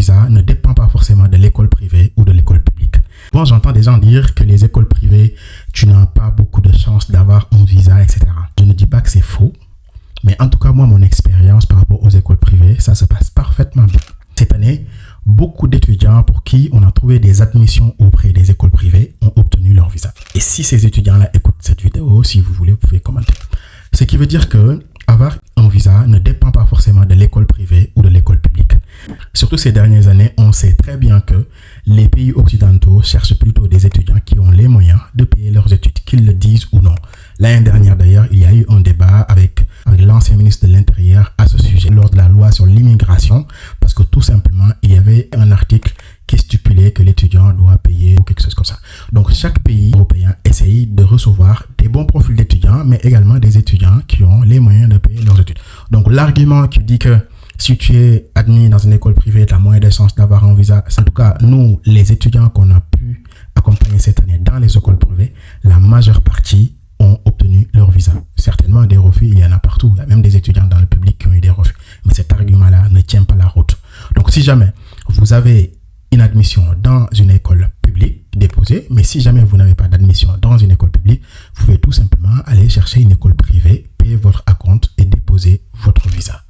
visa ne dépend pas forcément de l'école privée ou de l'école publique. Bon, j'entends des gens dire que les écoles privées, tu n'as pas beaucoup de chances d'avoir un visa, etc. Je ne dis pas que c'est faux, mais en tout cas, moi, mon expérience par rapport aux écoles privées, ça se passe parfaitement bien. Cette année, beaucoup d'étudiants pour qui on a trouvé des admissions auprès des écoles privées ont obtenu leur visa. Et si ces étudiants-là écoutent cette vidéo, si vous voulez, vous pouvez commenter. Ce qui veut dire que avoir un visa ne dépend pas forcément de l'école privée ou de l'école publique. Surtout ces dernières années, on sait très bien que les pays occidentaux cherchent plutôt des étudiants qui ont les moyens de payer leurs études, qu'ils le disent ou non. L'année dernière d'ailleurs, il y a eu un débat avec l'ancien ministre de l'Intérieur à ce sujet lors de la loi sur l'immigration, parce que tout simplement, il y avait un article qui stipulait que l'étudiant doit payer ou quelque chose comme ça. Donc chaque pays européen essaye de recevoir des bons profils d'étudiants, mais également des étudiants qui ont les moyens de payer leurs études. Donc l'argument qui dit que si tu es admis dans une école privée, tu as moins de chances d'avoir un visa. En tout cas, nous, les étudiants qu'on a pu accompagner cette année dans les écoles privées, la majeure partie ont obtenu leur visa. Certainement, des refus, il y en a partout. Il y a même des étudiants dans le public qui ont eu des refus. Mais cet argument-là ne tient pas la route. Donc, si jamais vous avez une admission dans une école publique, déposée, mais si jamais vous n'avez pas d'admission dans une école publique, vous pouvez tout simplement aller chercher une école privée, payer votre acompte et déposer votre visa.